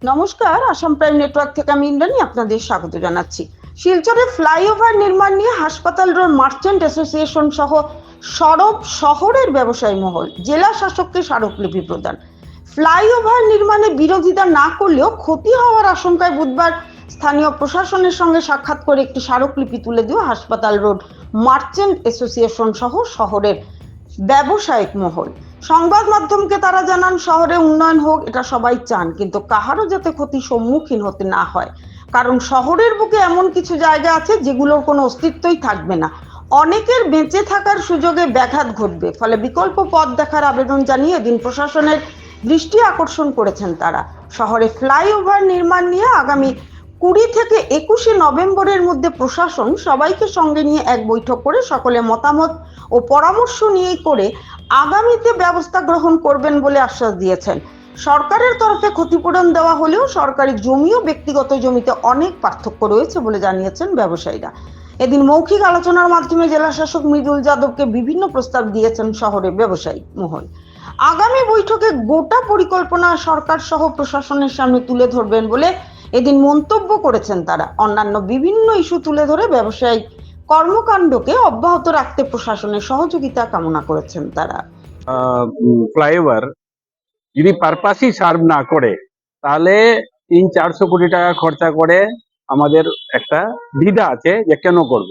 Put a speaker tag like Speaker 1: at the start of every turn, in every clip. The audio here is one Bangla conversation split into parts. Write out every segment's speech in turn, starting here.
Speaker 1: নমস্কার, আসাম প্রাইম নেটওয়ার্ক থেকে আমি ইন্দ্রাণী আপনাদের স্বাগত জানাচ্ছি। শিলচরে ফ্লাইওভার নির্মাণ নিয়ে হাসপাতাল রোড মার্চেন্ট অ্যাসোসিয়েশন সহ সরব শহরের ব্যবসায়ী মহল জেলা শাসককে স্মারকলিপি প্রদান। ফ্লাইওভার নির্মাণে বিরোধিতা না করলেও ক্ষতি হওয়ার আশঙ্কায় বুধবার স্থানীয় প্রশাসনের সঙ্গে সাক্ষাৎ করে একটি স্মারকলিপি তুলে দিল হাসপাতাল রোড মার্চেন্ট অ্যাসোসিয়েশন সহ শহরের ব্যবসায়িক মহল। সংবাদ মাধ্যমকে তারা জানান, শহরে উন্নয়ন হোক এটা সবাই চান, কিন্তু কাহারও যাতে ক্ষতির সম্মুখীন হতে না হয়, কারণ শহরের বুকে এমন কিছু জায়গা আছে যেগুলোর কোনো অস্তিত্বই থাকবে না। অনেকের বেঁচে থাকার সুযোগে ব্যাঘাত ঘটবে, ফলে বিকল্প পথ দেখার আবেদন জানিয়ে দিন প্রশাসনের দৃষ্টি আকর্ষণ করেছেন তারা। শহরে ফ্লাইওভার নির্মাণ নিয়ে আগামী 20 থেকে 21 নভেম্বরের মধ্যে প্রশাসন সবাইকে সঙ্গে নিয়ে এক বৈঠক করে সকলে মতামত ও পরামর্শ নিয়ে করে আগামীতে ব্যবস্থা গ্রহণ করবেন বলে আশ্বাস দিয়েছেন। সরকারের তরফে ক্ষতিপূরণ দেওয়া হলেও সরকারি জমি ও ব্যক্তিগত জমিতে অনেক পার্থক্য রয়েছে বলে জানিয়েছেন ব্যবসায়ীরা। এদিন মৌখিক আলোচনার মাধ্যমে জেলা শাসক মৃদুল যাদবকে বিভিন্ন প্রস্তাব দিয়েছেন শহরের ব্যবসায়ী মহল। আগামী বৈঠকে গোটা পরিকল্পনা সরকার সহ প্রশাসনের সামনে তুলে ধরবেন বলে এদিন মন্তব্য করেছেন তারা। অন্যান্য বিভিন্ন ইস্যু তুলে ধরে ব্যবসায়িক কর্মকাণ্ডকে অব্যাহত রাখতে প্রশাসনের সহযোগিতা কামনা করেছেন তারা।
Speaker 2: ফ্লাইওভার যদি পারপাসই সার্ভ না করে, তাহলে 300-400 কোটি টাকা খরচা করে আমাদের একটা দ্বিধা আছে যে কেন করব।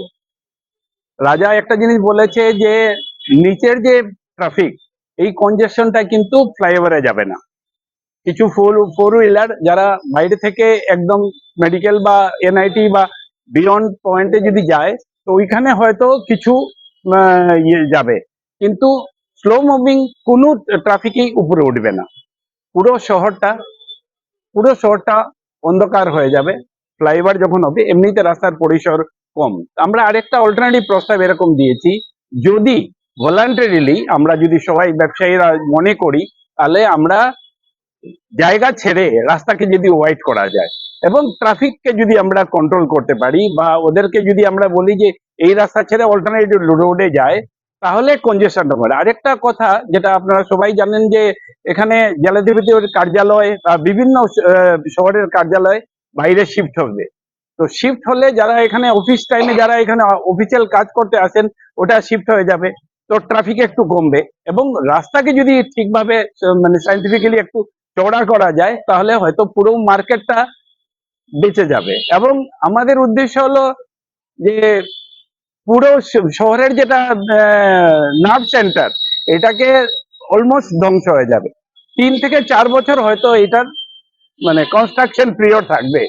Speaker 2: রাজা একটা জিনিস বলেছে যে নিচের যে ট্রাফিক, এই কনজেশনটা কিন্তু ফ্লাইওভারে যাবে না। কিছু ফোর হুইলার যারা বাইরে থেকে একদম মেডিকেল বা এনআইটি বা বিয়ন্ড পয়েন্টে যদি যায়, তো ওইখানে হয়তো কিছু যাবে, কিন্তু স্লো মুভিং কোনো ট্রাফিকই উপরে উঠবে না। পুরো শহরটা অন্ধকার হয়ে যাবে ফ্লাইওভার যখন হবে। এমনিতে রাস্তার পরিসর কম। আমরা আরেকটা অল্টারনেটিভ প্রস্তাব এরকম দিয়েছি, যদি ভলান্টারিলি আমরা যদি সবাই ব্যবসায়ীরা মনে করি, তাহলে আমরা জায়গা ছেড়ে রাস্তাকে যদি ওয়াইড করা যায় এবং ট্রাফিককে যদি আমরা কন্ট্রোল করতে পারি, বা ওদেরকে যদি আমরা বলি যে এই রাস্তা ছেড়ে অল্টারনেটিভ রোডে যায়, তাহলে কনজেশনটা কমে। আরেকটা কথা যেটা আপনারা সবাই জানেন, যে এখানে জেলাধিপতির কার্যালয় বা বিভিন্ন শহরের কার্যালয় বাইরে শিফট হবে। তো শিফট হলে যারা এখানে অফিস টাইমে যারা এখানে অফিসিয়াল কাজ করতে আসেন, ওটা শিফট হয়ে যাবে। তো ট্রাফিক একটু কমবে এবং রাস্তাকে যদি ঠিকভাবে মানে সাইন্টিফিক্যালি একটু চওড়া করা যায়, তাহলে হয়তো পুরো মার্কেটটা বেঁচে যাবে। এবং আমাদের উদ্দেশ্য হলো যে পুরো শহরের যেটা নার্ভ সেন্টার, এটাকে অলমোস্ট ধ্বংস হয়ে যাবে। 3 থেকে 4 বছর হয়তো এটার মানে কনস্ট্রাকশন পিরিয়ড থাকবে।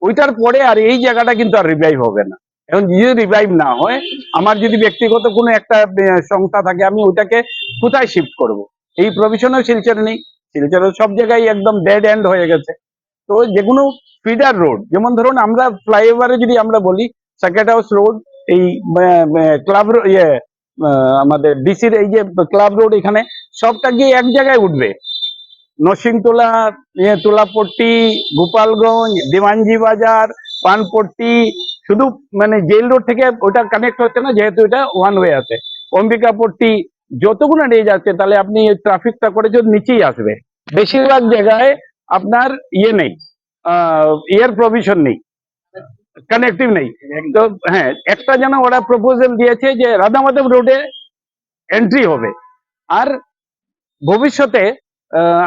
Speaker 2: ওইটার পরে আর এই জায়গাটা কিন্তু আর রিভাইভ হবে না। এখন যদি রিভাইভ না হয়, আমার যদি ব্যক্তিগত কোনো একটা সংস্থা থাকে, আমি ওইটাকে কোথায় শিফট করব? এই প্রভিশনও শিলচরে নেই। শিলচরের সব জায়গায় একদম ডেড এন্ড হয়ে গেছে। তো যেগুলো ফিডার রোড, যেমন ধরুন আমরা ফ্লাইওভারে যদি আমরা বলি সার্কিট হাউস রোড, এই ক্লাব আমাদের ডিসির এই যে ক্লাব রোড, এখানে সবটা গিয়ে এক জায়গায় উঠবে। নরসিংতলা, তুলাপট্টি, গোপালগঞ্জ, দেওয়ানজি বাজার, পানপট্টি, শুধু মানে জেল রোড থেকে ওটা কানেক্ট হচ্ছে না, যেহেতু এটা ওয়ান ওয়ে আছে। অম্বিকাপট্টি, যতগুলো রেঞ্জ আছে, তাহলে আপনি ট্রাফিকটা করে যদি নিচেই আসবে। বেশিরভাগ জায়গায় আপনার নেই, এয়ার প্রভিশন নেই, কানেক্টিভ নেই। তো হ্যাঁ, একটা যেন ওরা প্রপোজাল দিয়েছে যে রাধামাধব রোডে এন্ট্রি হবে, আর ভবিষ্যতে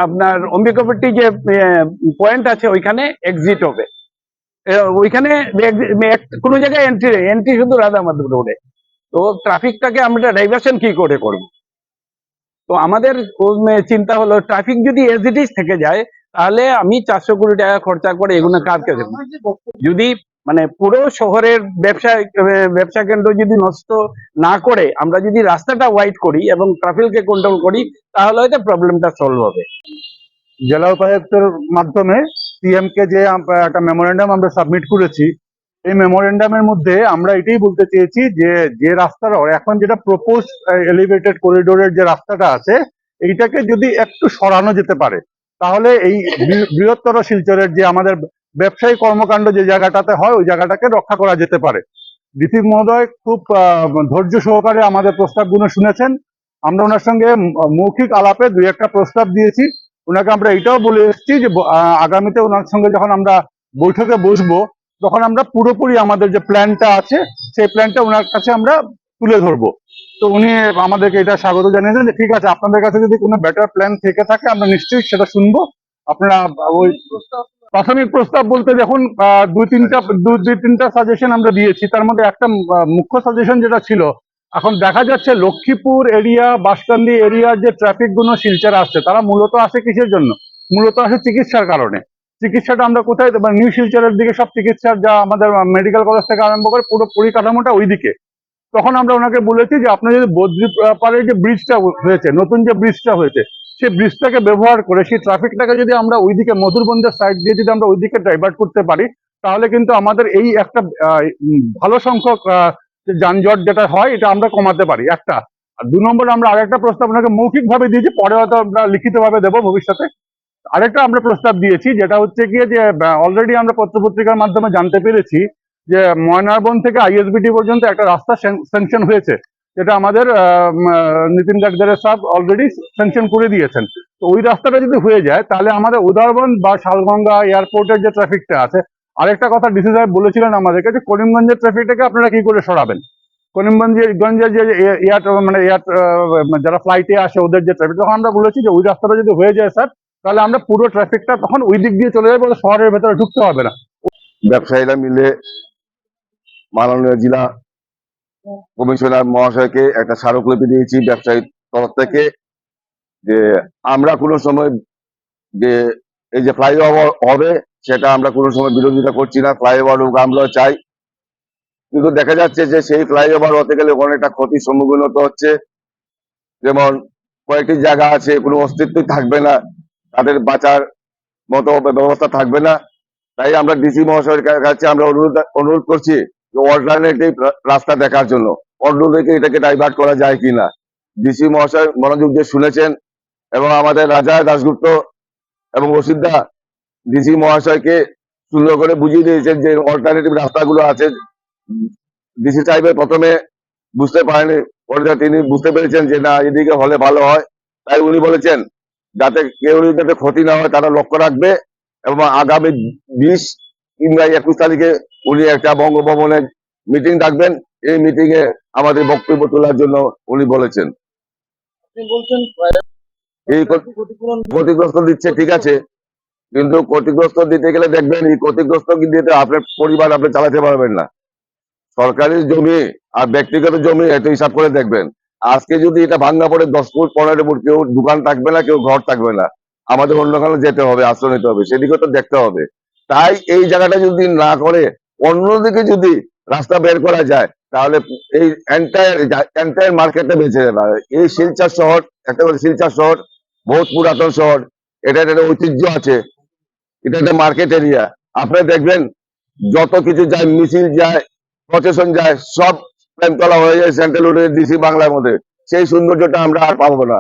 Speaker 2: আপনার অম্বিকাপট্টি যে পয়েন্ট আছে ওইখানে এক্সিট হবে। ওইখানে কোনো জায়গায় এন্ট্রি শুধু রাধামাধব রোডে। তো ট্রাফিকটাকে আমরা ডাইভার্সন কি করে করব? তো আমাদের চিন্তা হলো, ট্রাফিক যদি এজ ইট ইজ থেকে যায়, তাহলে আমি 400 কোটি টাকা খরচা করে এগুলো কাজকে দেবো। যদি মানে পুরো শহরের ব্যবসা কেন্দ্র যদি নষ্ট না করে আমরা যদি রাস্তাটা ওয়াইড করি এবং ট্রাফিককে কন্ট্রোল করি, তাহলে হয়তো প্রবলেমটা সলভ হবে।
Speaker 3: জেলা উপায়ুক্তের মাধ্যমে সিএম কে যে একটা মেমোরেন্ডাম আমরা সাবমিট করেছি, এই মেমোরেন্ডামের মধ্যে আমরা এটাই বলতে চেয়েছি যে যে রাস্তাটা এখন যেটা প্রপোজ এলিভেটেড করিডোরের যে রাস্তাটা আছে, এইটাকে যদি একটু সরানো যেতে পারে, তাহলে এই বৃহত্তর শিলচরের যে আমাদের ব্যবসায়ী কর্মকাণ্ড যে জায়গাটাতে হয়, ওই জায়গাটাকে রক্ষা করা যেতে পারে। ডিসি মহোদয় খুব ধৈর্য সহকারে আমাদের প্রস্তাবগুলো শুনেছেন। আমরা ওনার সঙ্গে মৌখিক আলাপে 2-1টা প্রস্তাব দিয়েছি। ওনাকে আমরা এটাও বলে এসেছি যে আগামীতে ওনার সঙ্গে যখন আমরা বৈঠকে বসবো তখন আমরা পুরোপুরি আমাদের যে প্ল্যানটা আছে সেই প্ল্যানটা ওনার কাছে আমরা তুলে ধরবো। তো উনি আমাদেরকে এটা স্বাগত জানিয়েছেন যে ঠিক আছে, আপনাদের কাছে যদি কোনো বেটার প্ল্যান থেকে থাকে আমরা নিশ্চয়ই সেটা শুনবো। আপনারা ওই প্রাথমিক প্রস্তাব বলতে দেখুন দুই তিনটা সাজেশন আমরা দিয়েছি। তার মধ্যে একটা মুখ্য সাজেশন যেটা ছিল, এখন দেখা যাচ্ছে লক্ষ্মীপুর এরিয়া, বাঁশকান্দি এরিয়ার যে ট্রাফিক গুলো শিলচরে আসছে, তারা মূলত আসে কিসের জন্য? মূলত আসে চিকিৎসার কারণে। চিকিৎসাটা আমরা কোথায়, নিউ শিলচরের দিকে সব চিকিৎসার যা আমাদের মেডিকেল কলেজ থেকে আরম্ভ করে পুরো পরিকাঠামোটা ওইদিকে। তখন আমরা ওনাকে বলেছি যে আপনি যদি বদ্রি পাড়ের যে ব্রিজটা হয়েছে, নতুন যে ব্রিজটা হয়েছে, সেই ব্রিজটাকে ব্যবহার করে সেই ট্রাফিকটাকে যদি আমরা ওইদিকে মধুরবন্দের সাইড দিয়ে যদি আমরা ওইদিকে ডাইভার্ট করতে পারি, তাহলে কিন্তু আমাদের এই একটা ভালো সংখ্যক যে যানজট যেটা হয় এটা আমরা কমাতে পারি একটা। আর 2 নম্বরে আমরা আরেকটা প্রস্তাব ওনাকে মৌখিকভাবে দিয়েছি, পরে হয়তো আমরা লিখিতভাবে দেবো ভবিষ্যতে। আরেকটা আমরা প্রস্তাব দিয়েছি যেটা হচ্ছে গিয়ে যে অলরেডি আমরা পত্রপত্রিকার মাধ্যমে জানতে পেরেছি যে ময়নারবন থেকে আইএসবিটি পর্যন্ত একটা রাস্তা স্যাংশন হয়েছে, যেটা আমাদের নীতিন গাডকারি সাহেব অলরেডি স্যাংশন করে দিয়েছেন। তো ওই রাস্তাটা যদি হয়ে যায় তাহলে আমাদের উদারবন বা শালগঙ্গা এয়ারপোর্টের যে ট্রাফিকটা আছে, আরেকটা কথা ডিসি সাহেব বলেছিলেন আমাদেরকে যে করিমগঞ্জের ট্রাফিকটাকে আপনারা কি করে সরাবেন। করিমগঞ্জের যে যারা ফ্লাইটে আসে ওদের যে ট্রাফিক, তখন আমরা বলেছি যে ওই রাস্তাটা যদি হয়ে যায় স্যার, তাহলে আমরা পুরো ট্রাফিকটা তখন ওই দিক দিয়ে চলে যাবো, শহরের ভেতরে ঢুকতে হবে না।
Speaker 4: ব্যবসায়ীরা মিলে মাননীয় জেলা কমিশনার মহাশয়কে একটা স্মারকলিপি দিয়েছি ব্যবসায়ীর তরফ থেকে, যে আমরা কোনো সময় যে এই যে ফ্লাইওভার হবে সেটা আমরা কোনো সময় বিরোধিতা করছি না, ফ্লাইওভার আমরা চাই, কিন্তু দেখা যাচ্ছে যে সেই ফ্লাইওভার হতে গেলে অনেকটা ক্ষতির সম্মুখীন হতে হচ্ছে। যেমন কয়েকটি জায়গা আছে কোনো অস্তিত্বই থাকবে না, তাদের বাঁচার মতো ব্যবস্থা থাকবে না। তাই আমরা ডিসি মহাশয়ের কাছে আমরা অনুরোধ করছি যে অল্টারনেটিভ রাস্তা দেখার জন্য, অন্যদিকে এটাকে ডাইভার্ট করা যায় কিনা। ডিসি মহাশয় মনোযোগ দিয়ে শুনেছেন এবং আমাদের রাজা দাশগুপ্ত এবং রশিদদা ডিসি মহাশয়কে সুন্দর করে বুঝিয়ে দিয়েছেন যে অল্টারনেটিভ রাস্তাগুলো আছে। ডিসি সাহেবের প্রথমে বুঝতে পারেনি, পরে তিনি বুঝতে পেরেছেন যে না এদিকে হলে ভালো হয়, তাই উনি বলেছেন যাতে কেউ যাতে ক্ষতি না হয় তারা লক্ষ্য রাখবে, এবং আগামী 20 কিংবা 21 তারিখে উনি একটা বঙ্গভবনে মিটিং ডাকবেন। এই মিটিং এ আমাদের বক্তব্য তোলার জন্য উনি বলেছেন। এই ক্ষতিগ্রস্ত দিচ্ছে ঠিক আছে, কিন্তু ক্ষতিগ্রস্ত দিতে গেলে দেখবেন এই ক্ষতিগ্রস্ত দিতে আপনার পরিবার আপনি চালাতে পারবেন না। সরকারি জমি আর ব্যক্তিগত জমি এটা হিসাব করে দেখবেন। আজকে যদি এটা ভাঙ্গা পড়ে 10 ফুট 15 ফুট, কেউ দোকান থাকবে না, কেউ ঘর থাকবে না, আমাদের অন্যখানে যেতে হবে, আশ্রয় নিতে হবে, সেদিকে তো দেখতে হবে। তাই এই জায়গাটা যদি না করে অন্যদিকে যদি রাস্তা বের করা যায় তাহলে এই এন্টায়ার মার্কেটটা বেঁচে যাবে। এই শিলচর শহর একটা শিলচর শহর বহুত পুরাতন শহর, এটা একটা ঐতিহ্য আছে, এটা একটা মার্কেট এরিয়া। আপনি দেখবেন যত কিছু যায়, মিছিল যায়, প্রসেশন যায়, সব প্রেমতলা হয়ে যায় সেন্ট্রাল রোডের ডিসি বাংলার মধ্যে, সেই সৌন্দর্যটা আমরা আর পাবো না।